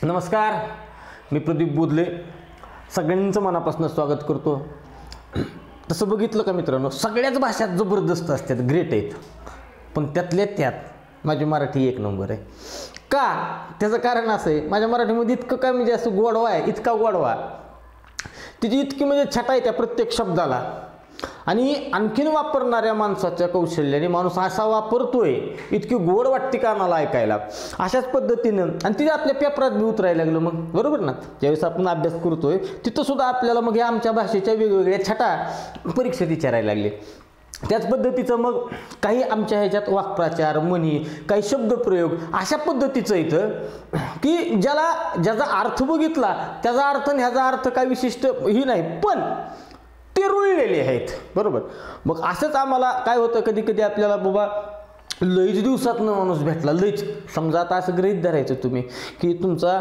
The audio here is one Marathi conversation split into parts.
नमस्कार, मी प्रदीप बोदले सगळ्यांचं मनापासून स्वागत करतो। तसं बघितलं का मित्रांनो, सगळ्याच भाषा जबरदस्त असतात, ग्रेट आहेत, पण त्यातल्या त्यात माझी मराठी एक नंबर आहे। का? त्याचं कारण असं आहे, माझ्या मराठीमध्ये इतकं काय म्हणजे असं गोडवा आहे, इतका गोडवा, तिची इतकी म्हणजे छटा आहे त्या प्रत्येक शब्दाला, आणि आणखीन वापरणाऱ्या माणसाच्या कौशल्याने माणूस असा वापरतोय, इतकी गोड वाटते कानाला ऐकायला। अशाच पद्धतीनं आणि तिथे आपल्या पेपरात बी उतरायला लागलं, मग बरोबर ना, ज्यावेळेस आपण अभ्यास करतोय तिथं सुद्धा आपल्याला मग या आमच्या भाषेच्या वेगवेगळ्या छटा परीक्षेत विचारायला लागले। त्याच पद्धतीचं मग काही आमच्या ह्याच्यात वाक्प्रचार, म्हणी, काही शब्दप्रयोग अशा पद्धतीचं इथं की ज्याचा अर्थ बघितला त्याचा अर्थ आणि ह्याचा अर्थ काय विशिष्ट ही नाही, पण ते रुळलेले आहेत, बरोबर। मग असंच आम्हाला काय होतं, कधी कधी आपल्याला बाबा लईच दिवसातनं माणूस भेटला, लईच समजा आता असं गृहीत धरायचं तुम्ही की तुमचा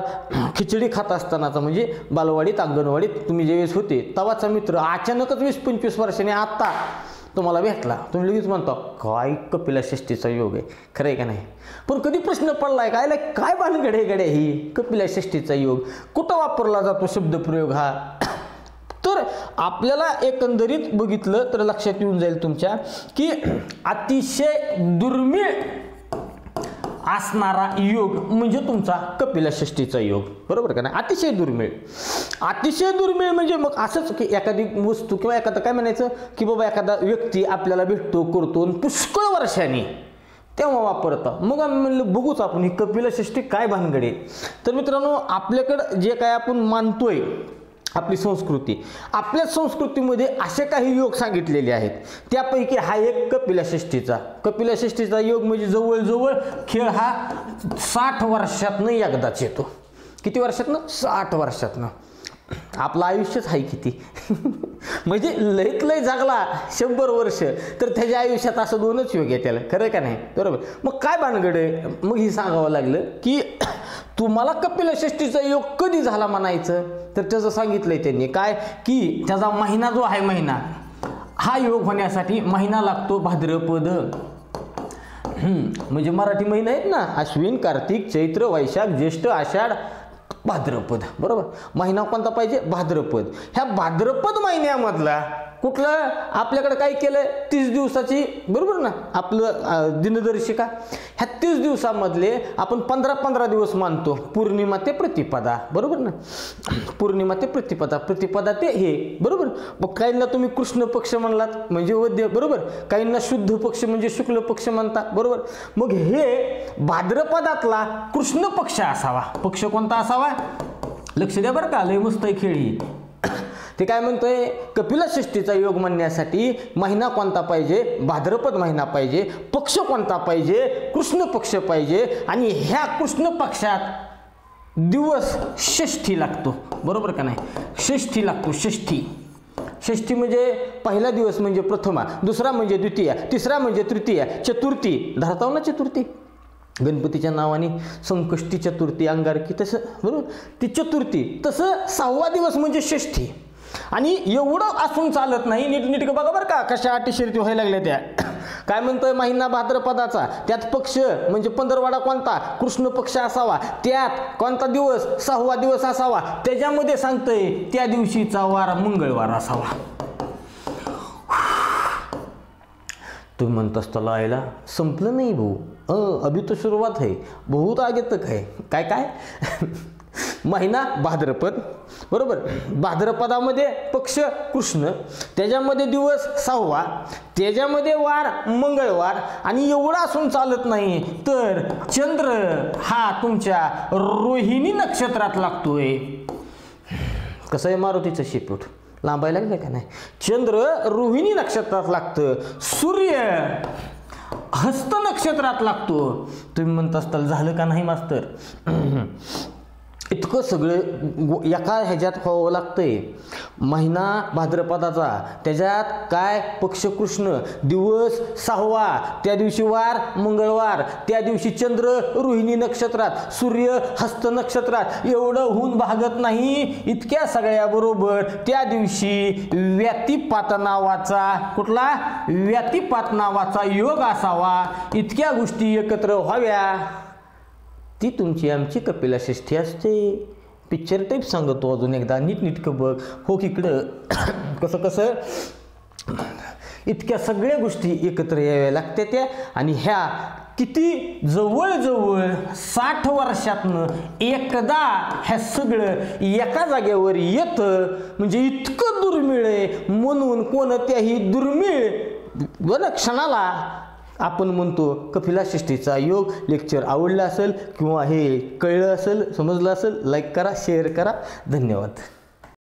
खिचडी खात असतानाचा म्हणजे बालवाडीत अंगणवाडीत तुम्ही ज्यावेळेस होते तवाचा मित्र अचानकच 20-25 वर्षांनी आता तुम्हाला भेटला, तुम्ही लगेच म्हणता काय कपिलाषष्ठीचा योग आहे, खरं आहे का नाही? पण कधी प्रश्न पडलाय काय भानगड आहे गड्या ही कपिलाषष्ठीचा योग, कुठं वापरला जातो शब्दप्रयोग हा? तर आपल्याला एकंदरीत बघितलं तर लक्षात येऊन जाईल तुमच्या की अतिशय दुर्मिळ असणारा योग म्हणजे तुमचा कपिलाषष्ठीचा योग, बरोबर का नाही? अतिशय दुर्मिळ म्हणजे मग असंच की एखादी वस्तू किंवा एखादं काय म्हणायचं की बाबा एखादा व्यक्ती आपल्याला भेटतो करतो पुष्कळ वर्षांनी तेव्हा वापरता, मग आम्ही म्हणलं बघूच आपण ही कपिलाषष्ठी काय भानगड आहे। तर मित्रांनो, आपल्याकडं जे काय आपण मानतोय आपली संस्कृती, आपल्या संस्कृतीमध्ये असे काही योग सांगितलेले आहेत, त्यापैकी हा एक कपिलाषष्ठीचा योग म्हणजे जवळजवळ खेळ हा 60 वर्षातनं एकदाच येतो। किती वर्षातनं? 60 वर्षातनं। आपलं आयुष्यच आहे किती म्हणजे लईत लई जगला 100 वर्ष तर त्याच्या आयुष्यात असं 2च योग आहे त्याला, खरं का नाही? बरोबर। मग काय भानगड आहे? मग ही सांगावं लागलं की तुम्हाला कपिलाषष्ठीचा योग कधी झाला म्हणायचं, तर त्याचं सांगितलंय त्यांनी काय की त्याचा महिना जो आहे, महिना हा योग होण्यासाठी महिना लागतो भाद्रपद। म्हणजे मराठी महिने आहेत ना, अश्विन, कार्तिक, चैत्र, वैशाख, ज्येष्ठ, आषाढ, भाद्रपद, बरोबर। महिना कोणता पाहिजे? भाद्रपद। ह्या भाद्रपद महिन्यामधला कुठलं आपल्याकडे काय केलं? 30 दिवसाची, बरोबर ना, आपलं दिनदर्शिका। ह्या 30 दिवसामधले आपण 15 दिवस मानतो, पौर्णिमा ते प्रतिपदा, बरोबर ना, पौर्णिमा ते प्रतिपदा ते हे, बरोबर। मग काहींना तुम्ही कृष्ण पक्ष म्हणलात म्हणजे वद्य, बरोबर, काहींना शुद्ध पक्ष म्हणजे शुक्ल पक्ष म्हणता, बरोबर। मग हे भाद्रपदातला कृष्ण पक्ष असावा। पक्ष कोणता असावा? लक्ष द्या बरं का, लय मस्त आहे खेळी। ते काय म्हणतोय, कपिलाषष्ठीचा योग म्हणण्यासाठी महिना कोणता पाहिजे? भाद्रपद महिना पाहिजे। पक्ष कोणता पाहिजे? कृष्ण पक्ष पाहिजे। आणि ह्या कृष्ण पक्षात दिवस षष्ठी लागतो, बरोबर का नाही? षष्ठी लागतो, षष्ठी म्हणजे पहिला दिवस म्हणजे प्रथमा, दुसरा म्हणजे द्वितीय, तिसरा म्हणजे तृतीय, चतुर्थी धरताव ना, चतुर्थी गणपतीच्या नावाने, संकष्टी चतुर्थी, अंगारकी, तसं बरोबर ती चतुर्थी, तसं 6वा दिवस म्हणजे षष्ठी। आणि एवढं असून चालत नाही, नीट बघा बरं का कशा अटी शर्ती व्हायला लागल्या त्या। काय म्हणतोय? महिना भाद्रपदाचा, त्यात पक्ष म्हणजे पंधरवाडा कोणता? कृष्ण पक्ष असावा। त्यात कोणता दिवस? 6वा दिवस असावा। त्याच्यामध्ये सांगतोय त्या दिवशीचा वार मंगळवार असावा। तुम्ही म्हणत असता लायला संपलं नाही भाऊ, अभी तो सुरुवात आहे, बहुत आगे तक है। काय महिना भाद्रपद, बरोबर, भाद्रपदामध्ये पक्ष कृष्ण, त्याच्यामध्ये दिवस 6वा, त्याच्यामध्ये वार मंगळवार, आणि एवढं असून चालत नाही तर चंद्र हा तुमच्या रोहिणी नक्षत्रात लागतोय। कसं आहे मारुतीचं शेपूट लांबायला लागलं का नाही? चंद्र रोहिणी नक्षत्रात लागतं, सूर्य हस्त नक्षत्रात लागतो। तुम्ही म्हणत असताल झालं का नाही मास्तर? इतकं सगळं एका ह्याच्यात व्हावं लागतंय। महिना भाद्रपदाचा, त्याच्यात काय? पक्ष कृष्ण, दिवस 6वा, त्या दिवशी वार मंगळवार, त्या दिवशी चंद्र रोहिणी नक्षत्रात, सूर्य हस्त नक्षत्रात, एवढं होऊन भागत नाही। इतक्या सगळ्याबरोबर त्या दिवशी व्यतिपात नावाचा, कुठला? व्यतिपात नावाचा योग असावा। इतक्या गोष्टी एकत्र व्हाव्या ती तुमची आमची कपिलाषष्ठी असते. पिक्चर टाईप सांगतो अजून एकदा, नीटनेटकं बघ. हो इकडं कसं कसं इतक्या सगळ्या गोष्टी एकत्र याव्या लागत्या त्या. आणि ह्या किती जवळजवळ 60 वर्षातनं एकदा ह्या सगळं एका जागेवर येतं, म्हणजे इतकं दुर्मिळ आहे. म्हणून कोणत्याही दुर्मिळ क्षणाला आपण म्हणतो कपिलाषष्ठीचा योग. लेक्चर आवडला असेल किंवा हे कळलं असेल, समजलं असेल, लाईक करा, शेअर करा. धन्यवाद.